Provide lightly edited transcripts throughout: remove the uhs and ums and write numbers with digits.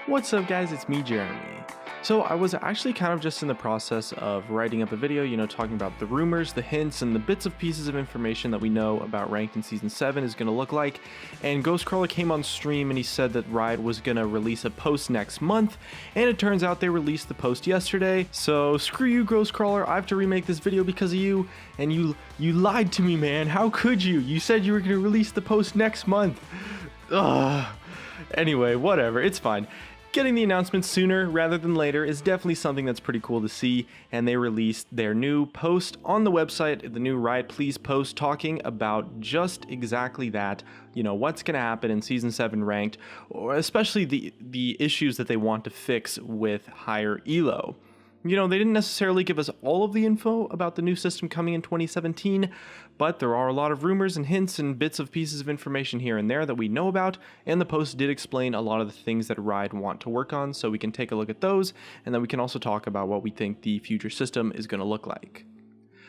What's up guys, it's me Jeremy. So I was actually kind of just in the process of writing up a video, talking about the rumors, the hints, and the bits of pieces of information that we know about Ranked in Season 7 is going to look like, and Ghostcrawler came on stream and he said that Riot was going to release a post next month, and it turns out they released the post yesterday, so screw you Ghostcrawler, I have to remake this video because of you, and you lied to me, man. How could you? You said you were going to release the post next month. Ugh. Anyway, whatever, it's fine. Getting the announcement sooner rather than later is definitely something that's pretty cool to see, and they released their new post on the website, the new Riot Please post, talking about just exactly that, what's going to happen in Season 7 Ranked, or especially the issues that they want to fix with higher elo. They didn't necessarily give us all of the info about the new system coming in 2017, but there are a lot of rumors and hints and bits of pieces of information here and there that we know about, and the post did explain a lot of the things that Riot want to work on, so we can take a look at those, and then we can also talk about what we think the future system is going to look like.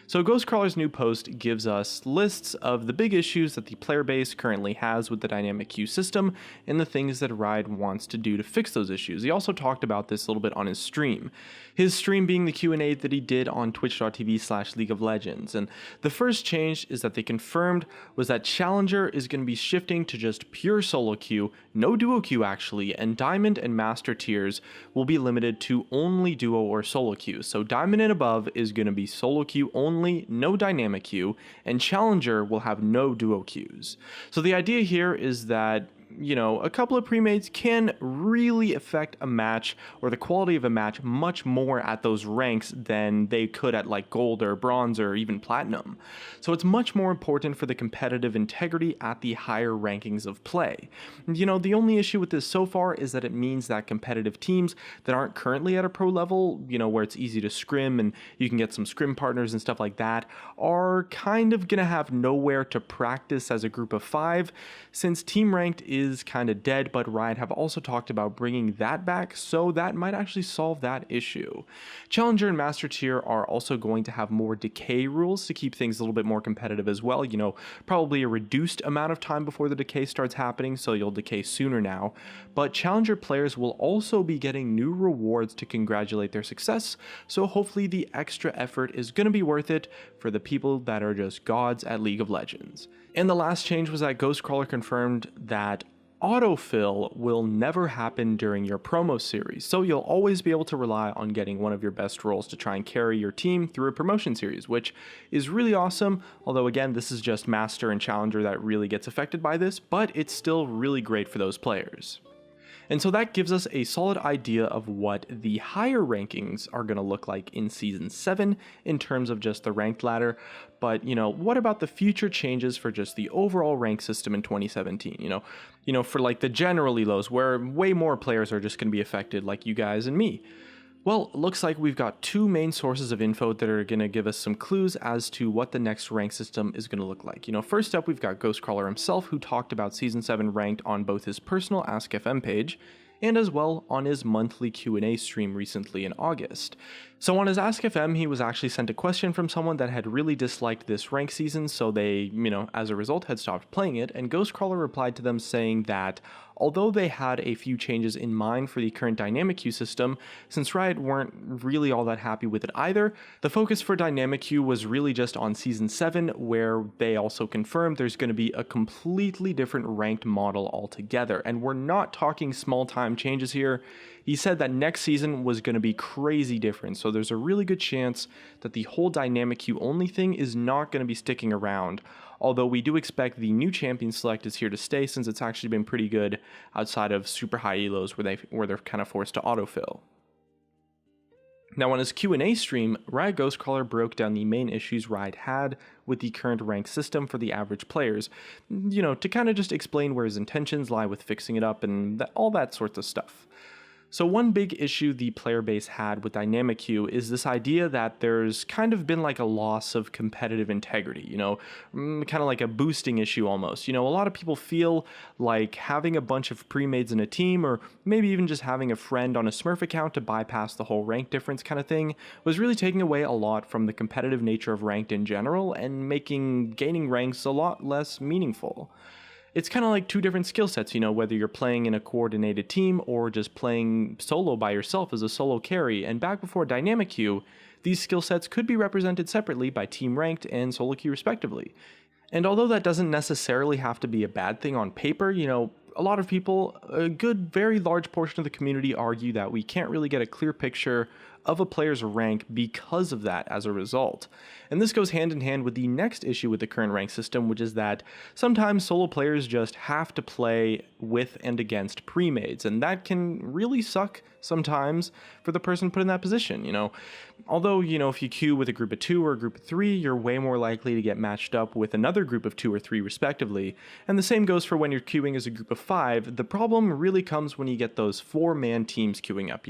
So Ghostcrawler's new post gives us lists of the big issues that the player base currently has with the dynamic queue system and the things that Riot wants to do to fix those issues. He also talked about this a little bit on his stream. His stream being the Q&A that he did on twitch.tv/League of Legends. And the first change is that they confirmed was that Challenger is going to be shifting to just pure solo queue, no duo queue actually, and Diamond and Master tiers will be limited to only duo or solo queue. So Diamond and above is going to be solo queue only, no dynamic queue, and Challenger will have no duo queues. So the idea here is that a couple of premates can really affect a match or the quality of a match much more at those ranks than they could at like gold or bronze or even platinum. So it's much more important for the competitive integrity at the higher rankings of play. The only issue with this so far is that it means that competitive teams that aren't currently at a pro level, where it's easy to scrim and you can get some scrim partners and stuff like that, are kind of gonna have nowhere to practice as a group of 5, since Team Ranked is kind of dead, but Riot have also talked about bringing that back, so that might actually solve that issue. Challenger and Master Tier are also going to have more decay rules to keep things a little bit more competitive as well, probably a reduced amount of time before the decay starts happening, so you'll decay sooner now, but Challenger players will also be getting new rewards to congratulate their success, so hopefully the extra effort is going to be worth it for the people that are just gods at League of Legends. And the last change was that Ghostcrawler confirmed that autofill will never happen during your promo series, so you'll always be able to rely on getting one of your best roles to try and carry your team through a promotion series, which is really awesome, although again this is just Master and Challenger that really gets affected by this, but it's still really great for those players. And so that gives us a solid idea of what the higher rankings are going to look like in Season 7 in terms of just the ranked ladder. But, what about the future changes for just the overall rank system in 2017? For like the general elos where way more players are just going to be affected, like you guys and me. Well, it looks like we've got two main sources of info that are going to give us some clues as to what the next rank system is going to look like. First up, we've got Ghostcrawler himself, who talked about Season 7 Ranked on both his personal AskFM page and as well on his monthly Q&A stream recently in August. So on his AskFM, he was actually sent a question from someone that had really disliked this rank season, so they, as a result, had stopped playing it, and Ghostcrawler replied to them saying that although they had a few changes in mind for the current dynamic queue system, since Riot weren't really all that happy with it either, the focus for dynamic queue was really just on Season 7, where they also confirmed there's going to be a completely different ranked model altogether, and we're not talking small time changes here. He said that next season was going to be crazy different, so there's a really good chance that the whole dynamic queue only thing is not going to be sticking around, although we do expect the new champion select is here to stay, since it's actually been pretty good outside of super high elos where they're kind of forced to autofill. Now on his Q&A stream, Riot Ghostcrawler broke down the main issues Riot had with the current rank system for the average players, to kind of just explain where his intentions lie with fixing it up and all that sorts of stuff. So one big issue the player base had with dynamic queue is this idea that there's kind of been like a loss of competitive integrity, kind of like a boosting issue almost. A lot of people feel like having a bunch of pre-mades in a team, or maybe even just having a friend on a Smurf account to bypass the whole rank difference kind of thing, was really taking away a lot from the competitive nature of ranked in general and making gaining ranks a lot less meaningful. It's kind of like two different skill sets, whether you're playing in a coordinated team or just playing solo by yourself as a solo carry. And back before dynamic queue, these skill sets could be represented separately by team ranked and solo queue respectively. And although that doesn't necessarily have to be a bad thing on paper, a lot of people, a good, very large portion of the community argue that we can't really get a clear picture of a player's rank because of that as a result. And this goes hand in hand with the next issue with the current rank system, which is that sometimes solo players just have to play with and against pre-mades, and that can really suck sometimes for the person put in that position. Although, if you queue with a group of 2 or a group of 3, you're way more likely to get matched up with another group of 2 or 3 respectively. And the same goes for when you're queuing as a group of 5. The problem really comes when you get those 4-man teams queuing up,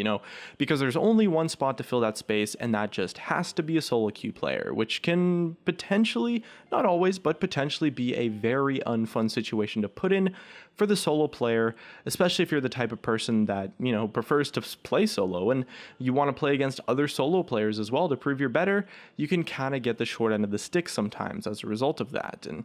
because there's only one spot to fill that space, and that just has to be a solo queue player, which can potentially, not always, but potentially be a very unfun situation to put in for the solo player, especially if you're the type of person that, prefers to play solo and you want to play against other solo players as well to prove you're better. You can kind of get the short end of the stick sometimes as a result of that. And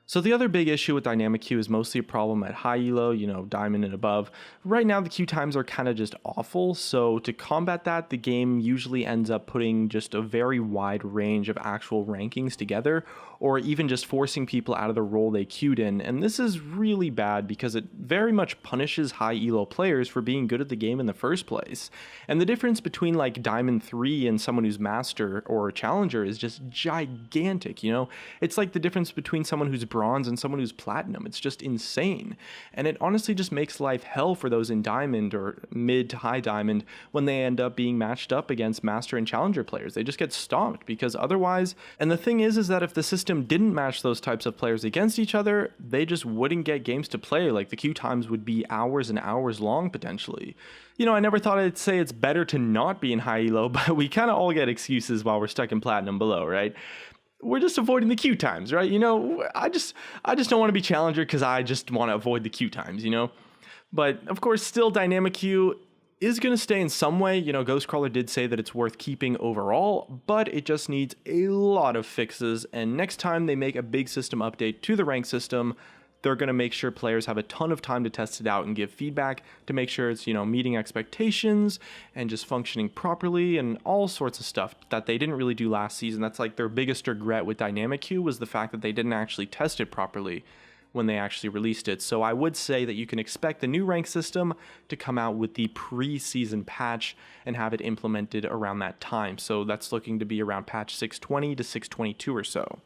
so the other big issue with dynamic queue is mostly a problem at high elo, diamond and above. Right now the queue times are kind of just awful, so to combat that, the game usually ends up putting just a very wide range of actual rankings together, or even just forcing people out of the role they queued in. And this is really bad because it very much punishes high elo players for being good at the game in the first place. And the difference between like Diamond 3 and someone who's Master or Challenger is just gigantic, It's like the difference between someone who's Bronze and someone who's Platinum. It's just insane. And it honestly just makes life hell for those in Diamond or mid to high Diamond when they end up being matched up against Master and Challenger players. They just get stomped because otherwise, and the thing is that if the system didn't match those types of players against each other, they just wouldn't get games to play. Like the queue times would be hours and hours long potentially. I never thought I'd say it's better to not be in high elo, but we kind of all get excuses while we're stuck in Platinum below, right? We're just avoiding the queue times, right? I just don't want to be Challenger because I just want to avoid the queue times, But of course, still dynamic queue is going to stay in some way. Ghostcrawler did say that it's worth keeping overall, but it just needs a lot of fixes. And next time they make a big system update to the rank system, they're going to make sure players have a ton of time to test it out and give feedback to make sure it's, meeting expectations and just functioning properly and all sorts of stuff that they didn't really do last season. That's like their biggest regret with dynamic queue, was the fact that they didn't actually test it properly when they actually released it. So I would say that you can expect the new rank system to come out with the pre-season patch and have it implemented around that time. So that's looking to be around patch 620 to 622 or so.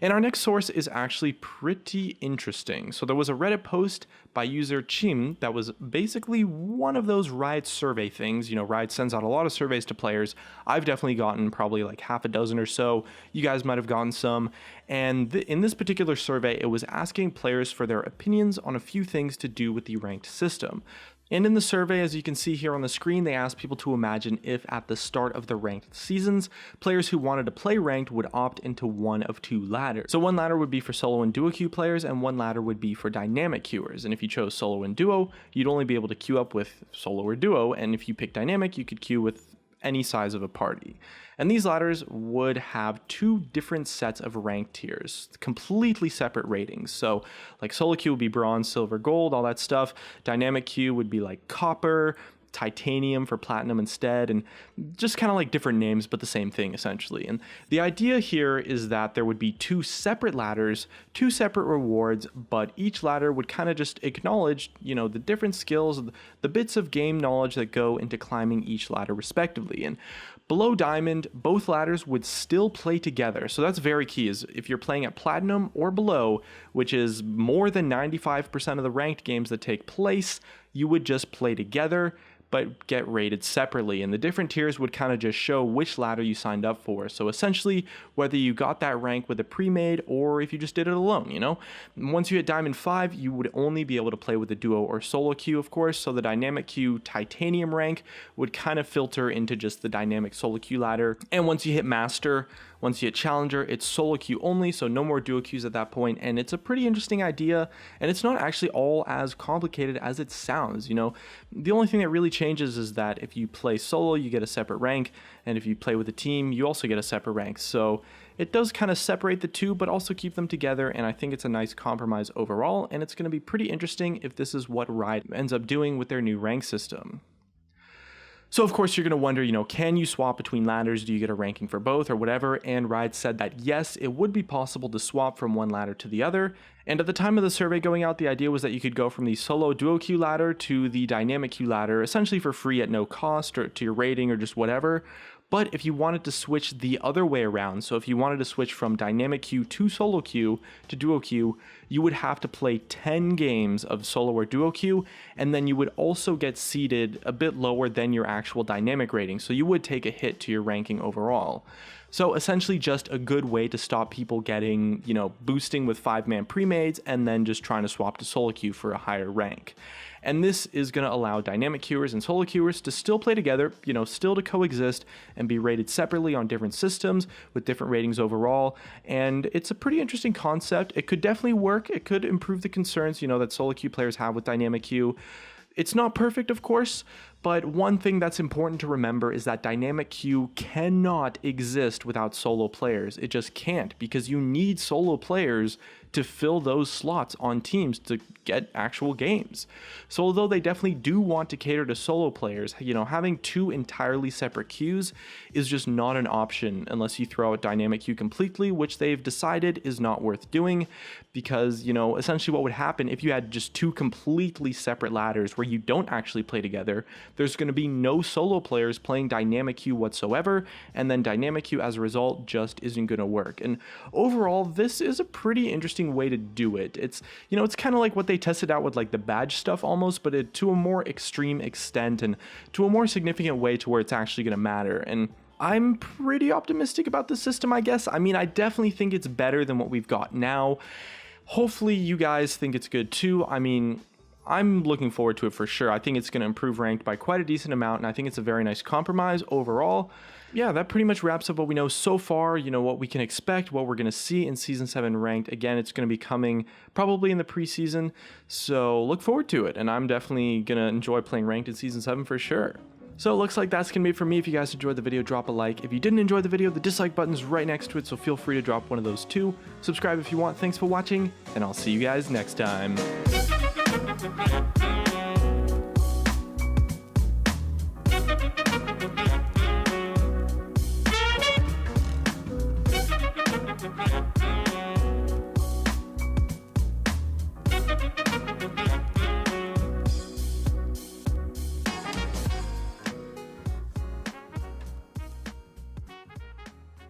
And our next source is actually pretty interesting. So there was a Reddit post by user Chim that was basically one of those Riot survey things. Riot sends out a lot of surveys to players. I've definitely gotten probably like half a dozen or so. You guys might have gotten some. And in this particular survey, it was asking players for their opinions on a few things to do with the ranked system. And in the survey, as you can see here on the screen, they asked people to imagine if at the start of the ranked seasons, players who wanted to play ranked would opt into one of two ladders. So one ladder would be for solo and duo queue players, and one ladder would be for dynamic queuers. And if you chose solo and duo, you'd only be able to queue up with solo or duo, and if you pick dynamic, you could queue with any size of a party. And these ladders would have two different sets of rank tiers, completely separate ratings. So like solo queue would be bronze, silver, gold, all that stuff. Dynamic queue would be like copper, titanium for platinum instead, and just kind of like different names, but the same thing essentially. And the idea here is that there would be two separate ladders, two separate rewards, but each ladder would kind of just acknowledge, the different skills, the bits of game knowledge that go into climbing each ladder respectively. And below diamond, both ladders would still play together. So that's very key, is if you're playing at platinum or below, which is more than 95% of the ranked games that take place, you would just play together, but get rated separately. And the different tiers would kind of just show which ladder you signed up for. So essentially, whether you got that rank with a pre-made or if you just did it alone, Once you hit Diamond 5, you would only be able to play with a duo or solo queue, of course. So the dynamic queue titanium rank would kind of filter into just the dynamic solo queue ladder. And once you hit Master, once you hit Challenger, it's solo queue only, so no more duo queues at that point. And it's a pretty interesting idea, and it's not actually all as complicated as it sounds. The only thing that really changes is that if you play solo, you get a separate rank, and if you play with a team, you also get a separate rank. So it does kind of separate the two, but also keep them together, and I think it's a nice compromise overall, and it's going to be pretty interesting if this is what Riot ends up doing with their new rank system. So of course you're going to wonder, can you swap between ladders? Do you get a ranking for both or whatever? And Riot said that yes, it would be possible to swap from one ladder to the other. And at the time of the survey going out, the idea was that you could go from the solo duo queue ladder to the dynamic queue ladder, essentially for free at no cost or to your rating or just whatever. But if you wanted to switch the other way around, so if you wanted to switch from dynamic queue to solo queue to duo queue, you would have to play 10 games of solo or duo queue, and then you would also get seeded a bit lower than your actual dynamic rating, so you would take a hit to your ranking overall. So essentially just a good way to stop people getting, boosting with 5-man pre-mades and then just trying to swap to solo queue for a higher rank. And this is going to allow dynamic queuers and solo queuers to still play together, still to coexist and be rated separately on different systems with different ratings overall. And it's a pretty interesting concept. It could definitely work. It could improve the concerns, that solo queue players have with dynamic queue. It's not perfect, of course, but one thing that's important to remember is that dynamic queue cannot exist without solo players. It just can't, because you need solo players to fill those slots on teams to get actual games. So although they definitely do want to cater to solo players, having two entirely separate queues is just not an option unless you throw out dynamic queue completely, which they've decided is not worth doing, because, essentially what would happen if you had just two completely separate ladders where you don't actually play together, there's going to be no solo players playing dynamic queue whatsoever, and then dynamic queue as a result just isn't going to work. And overall, this is a pretty interesting way to do it. It's it's kind of like what they tested out with like the badge stuff almost, but to a more extreme extent and to a more significant way to where it's actually going to matter. And I'm pretty optimistic about the system, I guess. I mean, I definitely think it's better than what we've got now. Hopefully you guys think it's good too. I mean, I'm looking forward to it for sure. I think it's going to improve ranked by quite a decent amount, and I think it's a very nice compromise overall. Yeah, that pretty much wraps up what we know so far, what we can expect, what we're going to see in Season 7 ranked. Again, it's going to be coming probably in the preseason, so look forward to it, and I'm definitely going to enjoy playing ranked in Season 7 for sure. So it looks like that's going to be it for me. If you guys enjoyed the video, drop a like. If you didn't enjoy the video, the dislike button's right next to it, so feel free to drop one of those too. Subscribe if you want. Thanks for watching, and I'll see you guys next time.